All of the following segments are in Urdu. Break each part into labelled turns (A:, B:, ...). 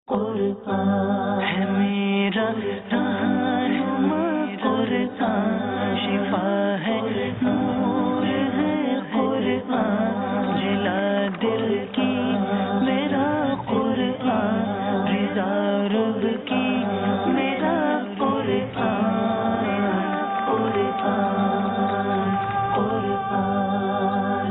A: قرآن ہے میرا رہنما، قرآن شفا ہے، نور ہے قرآن، جلا دل کی میرا قرآن، رضا رب کی میرا قرآن، قرآن قرآن۔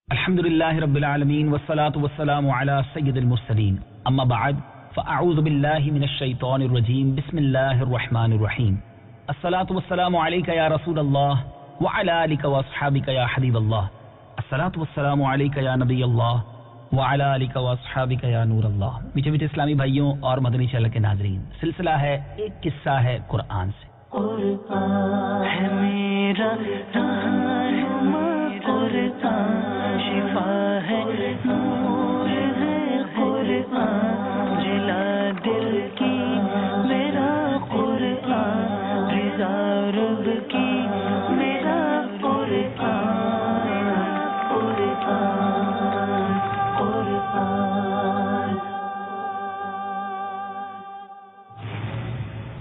B: الحمدللہ رب العالمین والصلاة والسلام علی سید المرسلین، اما بعد فاعوذ باللہ من الشیطان الرجیم، بسم اللہ الرحمن الرحیم۔ الصلاة والسلام علیک یا رسول اللہ وعلی آلک واصحابک یا حبیب اللہ، الصلاة والسلام علیک یا نبی اللہ وعلی آلک واصحابک یا نور اللہ۔ میٹھے میٹھے اسلامی بھائیوں اور مدنی چینل کے ناظرین، سلسلہ ہے ایک قصہ ہے قرآن سے۔
A: قرآن ہے میرا رہنما، قرآن شفا ہے، نور ہے قرآن، جلا دل کی میرا قرآن، رضا رب کی میرا قرآن، قرآن قرآن۔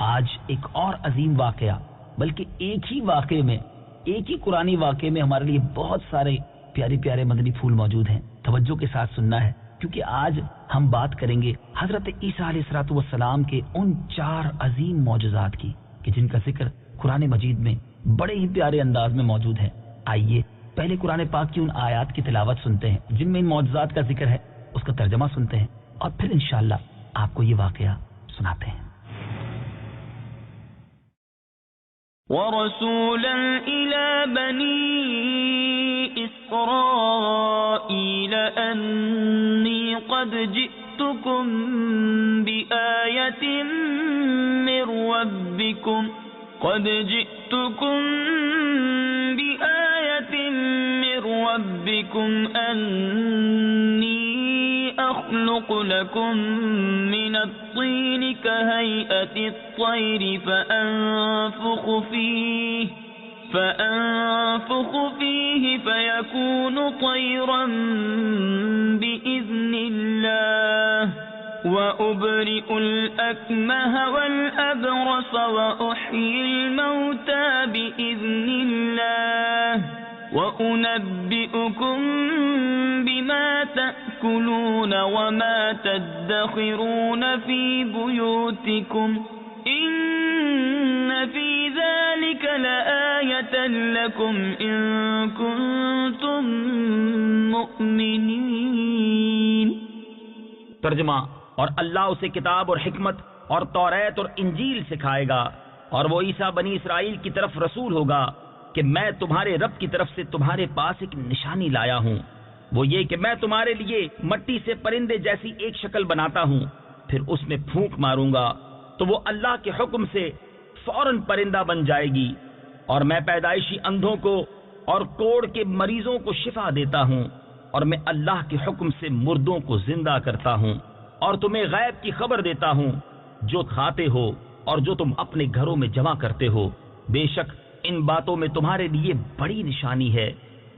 B: آج ایک اور عظیم واقعہ، بلکہ ایک ہی واقعے میں، ایک ہی قرآنی واقعے میں ہمارے لیے بہت سارے پیارے پیارے مدنی پھول موجود ہیں۔ توجہ کے ساتھ سننا ہے، کیونکہ آج ہم بات کریں گے حضرت عیسیٰ علیہ الصلوۃ والسلام کے ان 4 عظیم معجزات کی کہ جن کا ذکر قرآن مجید میں بڑے ہی پیارے انداز میں موجود ہے۔ آئیے پہلے قرآن پاک کی ان آیات کی تلاوت سنتے ہیں جن میں ان معجزات کا ذکر ہے، اس کا ترجمہ سنتے ہیں، اور پھر انشاءاللہ آپ کو یہ واقعہ سناتے ہیں۔
A: وَرَسُولًا إِلَى بَنِي إِسْرَائِيلَ أَنِّي قَدْ جِئْتُكُمْ بِآيَةٍ مِّن رَّبِّكُمْ أَنِّي أَخْلُقُ لَكُم مِّنَ الطِّينِ كَهَيْئَةِ الطَّيْرِ فَأَنفُخُ فِيهِ فَيَكُونُ طَيْرًا بِإِذْنِ اللَّهِ وَأُبْرِئُ الْأَكْمَهَ وَالْأَبْرَصَ وَأُحْيِي الْمَوْتَى بِإِذْنِ اللَّهِ وَأُنَبِّئُكُم بِمَا تَأْكُلُونَ وَمَا تَدَّخِرُونَ فِي بُيُوتِكُمْ إِنَّ فِي ذَلِكَ لَآيَةً لَكُمْ إِن كُنتُم مُّؤْمِنِينَ۔
B: ترجمہ: اور اللہ اسے کتاب اور حکمت اور توریت اور انجیل سکھائے گا، اور وہ عیسیٰ بنی اسرائیل کی طرف رسول ہوگا کہ میں تمہارے رب کی طرف سے تمہارے پاس ایک نشانی لایا ہوں، وہ یہ کہ میں تمہارے لیے مٹی سے پرندے جیسی ایک شکل بناتا ہوں، پھر اس میں پھونک ماروں گا تو وہ اللہ کے حکم سے فوراً پرندہ بن جائے گی، اور میں پیدائشی اندھوں کو اور کوڑ کے مریضوں کو شفا دیتا ہوں، اور میں اللہ کے حکم سے مردوں کو زندہ کرتا ہوں، اور تمہیں غیب کی خبر دیتا ہوں جو کھاتے ہو اور جو تم اپنے گھروں میں جمع کرتے ہو، بے شک ان باتوں میں تمہارے لیے بڑی نشانی ہے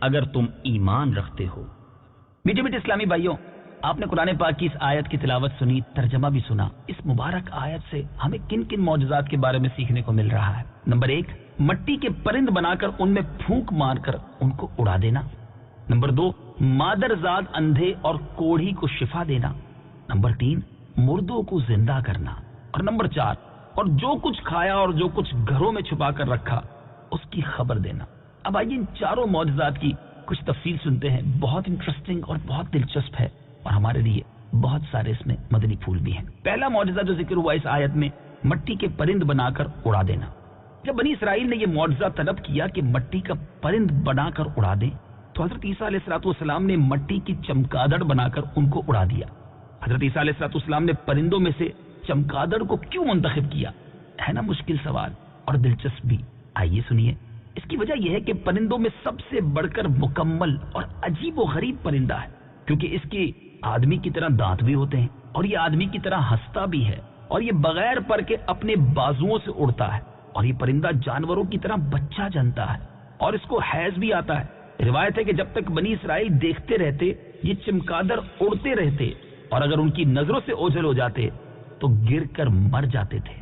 B: اگر تم ایمان رکھتے ہو۔ میٹھے میٹھے اسلامی بھائیوں، آپ نے قرآن پاک کی اس آیت کی تلاوت سنی، ترجمہ بھی سنا۔ اس مبارک آیت سے ہمیں کن کن معجزات کے بارے میں سیکھنے کو مل رہا ہے؟ نمبر 1، مٹی کے پرند بنا کر ان میں پھونک مار کر ان کو اڑا دینا۔ نمبر 2، مادرزاد اندھے اور کوڑھی کو شفا دینا۔ نمبر 3، مردوں کو زندہ کرنا۔ اور نمبر 4، اور جو کچھ کھایا اور جو کچھ گھروں میں چھپا کر رکھا اس کی خبر دینا۔ اب آئیے ان چاروں معجزات کی کچھ تفصیل سنتے ہیں، بہت انٹرسٹنگ اور بہت دلچسپ ہے، اور ہمارے لیے بہت سارے اس میں مدنی پھول بھی ہیں۔ پہلا معجزہ جو ذکر ہوا اس آیت میں، مٹی کے پرند بنا کر اڑا دینا۔ جب بنی اسرائیل نے یہ معجزہ طلب کیا کہ مٹی کا پرند بنا کر اڑا دیں، تو حضرت عیسیٰ علیہ الصلوۃ والسلام نے مٹی کی چمگادڑ بنا کر ان کو اڑا دیا۔ حضرت عیسیٰ علیہ الصلوۃ والسلام نے پرندوں میں سے چمگادڑ کو کیوں منتخب کیا؟ ہے نا مشکل سوال اور دلچسپ بھی۔ آئیے سنیے۔ اس کی وجہ یہ ہے کہ پرندوں میں سب سے بڑھ کر مکمل اور عجیب و غریب پرندہ ہے، کیونکہ اس کے آدمی کی طرح دانت بھی ہوتے ہیں، اور یہ آدمی کی طرح ہنستا بھی ہے، اور یہ بغیر پر کے اپنے بازوؤں سے اڑتا ہے، اور یہ پرندہ جانوروں کی طرح بچہ جنتا ہے، اور اس کو حیض بھی آتا ہے۔ روایت ہے کہ جب تک بنی اسرائیل دیکھتے رہتے یہ چمگادڑ اڑتے رہتے اور اگر ان کی نظروں سے اوجھل ہو جاتے تو گر کر مر جاتے تھے۔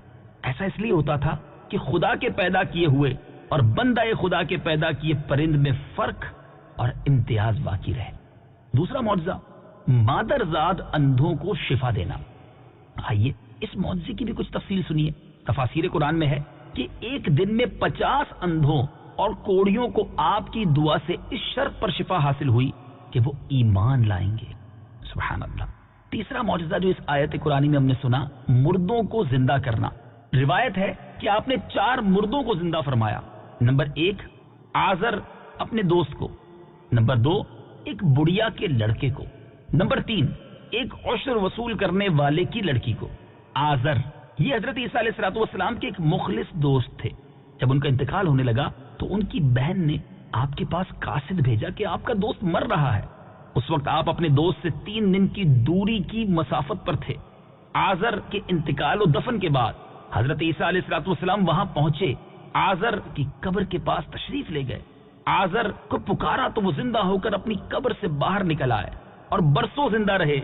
B: ایسا اس لیے ہوتا تھا کہ خدا کے پیدا کیے ہوئے اور بندہ خدا کے پیدا کیے پرند میں فرق اور امتیاز باقی رہے۔ دوسرا معجزہ، مادرزاد اندھوں کو شفا دینا۔ آئیے اس معجزے کی بھی کچھ تفصیل سنیے۔ تفاسیر قرآن میں ہے کہ ایک دن میں 50 اندھوں اور کوڑیوں کو آپ کی دعا سے اس شرط پر شفا حاصل ہوئی کہ وہ ایمان لائیں گے۔ سبحان اللہ۔ تیسرا معجزہ جو اس آیت قرآنی میں ہم نے سنا، مردوں کو زندہ کرنا۔ روایت ہے کہ آپ نے 4 مردوں کو زندہ فرمایا۔ نمبر 1 آزر اپنے دوست کو، نمبر 2 ایک بڑھیا کے لڑکے کو، نمبر 3 ایک عشر وصول کرنے والے کی لڑکی کو۔ آزر یہ حضرت عیسیٰ علیہ السلام کے ایک مخلص دوست تھے۔ جب ان کا انتقال ہونے لگا تو ان کی بہن نے آپ کے پاس قاصد بھیجا کہ آپ کا دوست مر رہا ہے۔ اس وقت آپ اپنے دوست سے 3 دن کی دوری کی مسافت پر تھے۔ آزر کے انتقال و دفن کے بعد حضرت عیسیٰ علیہ السلام وہاں پہنچے، آزر کی قبر کے پاس تشریف لے گئے۔ آزر کو پکارا تو وہ زندہ ہو کر اپنی قبر سے باہر نکل آئے اور برسوں زندہ رہے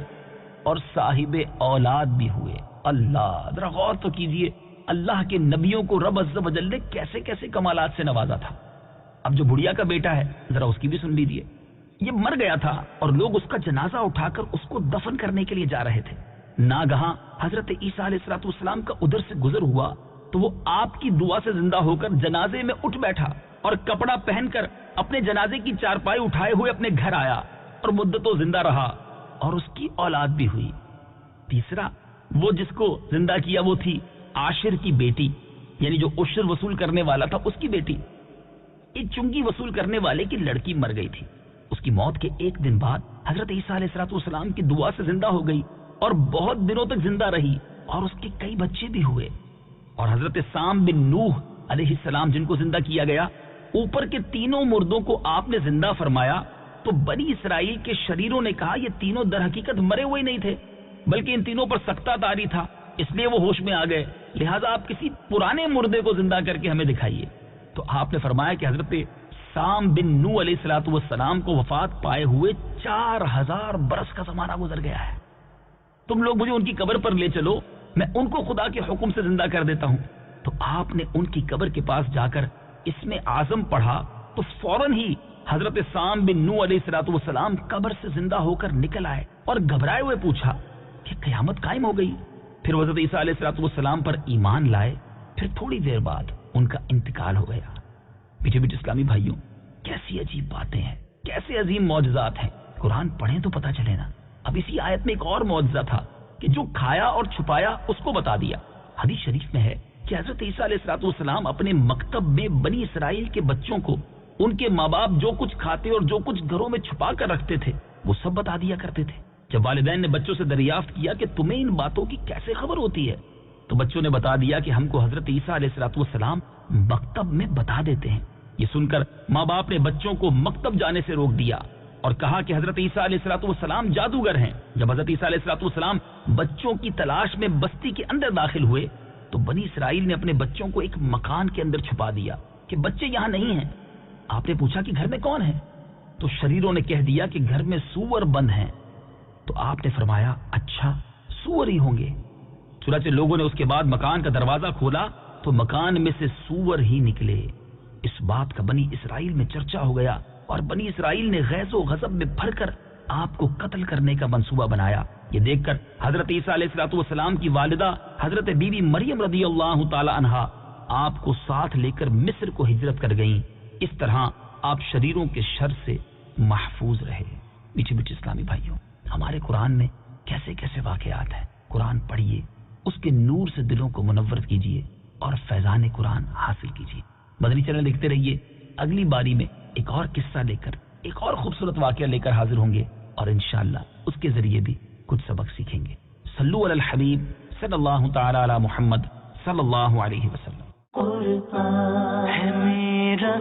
B: اور صاحب اولاد بھی ہوئے۔ اللہ، ذرا غور تو کیجئے، اللہ کے نبیوں کو رب عز و جل نے کیسے کیسے کمالات سے نوازا تھا۔ اب جو بڑھیا کا بیٹا ہے ذرا اس کی بھی سن لیجئے۔ یہ مر گیا تھا اور لوگ اس کا جنازہ اٹھا کر اس کو دفن کرنے کے لیے جا رہے تھے۔ ناگہاں حضرت عیسیٰ علیہ السلام کا ادھر سے گزر ہوا تو وہ آپ کی دعا سے زندہ ہو کر جنازے میں اٹھ بیٹھا اور کپڑا پہن کر اپنے جنازے کی چارپائی اٹھائے ہوئے اپنے گھر آیا اور مدتوں زندہ رہا اور اس کی اولاد بھی ہوئی۔ تیسرا، وہ جس کو زندہ کیا وہ تھی عاشر کی بیٹی، یعنی جو عشر وصول کرنے والا تھا اس کی بیٹی۔ ایک چنگی وصول کرنے والے کی لڑکی مر گئی تھی، اس کی موت کے 1 دن بعد حضرت عیسیٰ علیہ السلام کی دعا سے زندہ ہو گئی اور بہت دنوں تک زندہ رہی اور اس کے کئی بچے بھی ہوئے۔ اور حضرت سام بن نوح علیہ السلام جن کو زندہ کیا گیا، اوپر کے 3 مردوں کو آپ نے زندہ فرمایا تو بنی اسرائیل کے شریروں نے کہا یہ تینوں در حقیقت مرے ہوئے نہیں تھے بلکہ ان تینوں پر سکتہ طاری تھا، اس لیے وہ ہوش میں آ گئے، لہٰذا آپ کسی پرانے مردے کو زندہ کر کے ہمیں دکھائیے۔ تو آپ نے فرمایا کہ حضرت سام بن نوح علیہ السلام کو وفات پائے ہوئے 4000 برس کا زمانہ گزر گیا ہے، تم لوگ مجھے ان کی قبر پر لے چلو، میں ان کو خدا کے حکم سے زندہ کر دیتا ہوں۔ تو آپ نے ان کی قبر کے پاس جا کر اس میں اعظم پڑھا تو فوراً ہی حضرت سام بن نوح علیہ السلام قبر سے زندہ ہو کر نکل آئے اور گھبرائے ہوئے پوچھا کہ قیامت قائم ہو گئی۔ پھر حضرت عیسیٰ علیہ السلام پر ایمان لائے، پھر تھوڑی دیر بعد ان کا انتقال ہو گیا۔ پیچھے پیچھے اسلامی بھائیوں، کیسی عجیب باتیں ہیں، کیسے عظیم معجزات ہیں، قرآن پڑھیں تو پتہ چلے نا۔ اب اسی آیت میں ایک اور معجزہ تھا کہ جو کھایا اور چھپایا اس کو بتا دیا۔ حدیث شریف میں ہے کہ حضرت عیسیٰ علیہ السلام اپنے مکتب میں بنی اسرائیل کے بچوں کو ان کے ماں باپ جو کچھ کھاتے اور جو کچھ گھروں میں چھپا کر رکھتے تھے وہ سب بتا دیا کرتے تھے۔ جب والدین نے بچوں سے دریافت کیا کہ تمہیں ان باتوں کی کیسے خبر ہوتی ہے تو بچوں نے بتا دیا کہ ہم کو حضرت عیسیٰ علیہ السلام مکتب میں بتا دیتے ہیں۔ یہ سن کر ماں باپ نے بچوں کو مکتب جانے سے روک دیا اور کہا کہ حضرت عیسیٰ علیہ السلام جادوگر ہیں۔ جب حضرت عیسیٰ علیہ السلام بچوں کی تلاش میں بستی کے اندر داخل ہوئے تو بنی اسرائیل نے اپنے بچوں کو ایک مکان کے اندر چھپا دیا کہ بچے یہاں نہیں ہیں۔ آپ نے پوچھا کہ گھر میں کون ہے تو شریروں نے کہہ دیا کہ گھر میں سور بند ہیں۔ تو آپ نے فرمایا اچھا سور ہی ہوں گے۔ چنانچہ لوگوں نے اس کے بعد مکان کا دروازہ کھولا تو مکان میں سے سور ہی نکلے۔ اس بات کا بنی اسرائیل میں چرچا ہو گیا اور بنی اسرائیل نے غیظ و غضب میں بھر کر آپ کو قتل کرنے کا منصوبہ بنایا۔ یہ دیکھ کر حضرت عیسیٰ علیہ السلام کی والدہ حضرت بی بی مریم رضی اللہ تعالی عنہا آپ کو ساتھ لے کر مصر کو ہجرت کر گئیں۔ اس طرح آپ شریروں کے شر سے محفوظ رہے۔ میٹھے میٹھے اسلامی بھائیوں، ہمارے قرآن میں کیسے کیسے واقعات ہیں، قرآن پڑھیے، اس کے نور سے دلوں کو منور کیجیے اور فیضان قرآن حاصل کیجیے۔ مدنی چینل دیکھتے رہیے، اگلی باری میں ایک اور قصہ لے کر، ایک اور خوبصورت واقعہ لے کر حاضر ہوں گے اور انشاءاللہ اس کے ذریعے بھی کچھ سبق سیکھیں گے۔ صلو علی الحبیب صلی اللہ تعالی علی محمد صلی اللہ علیہ وسلم۔
A: قرآن ہے میرا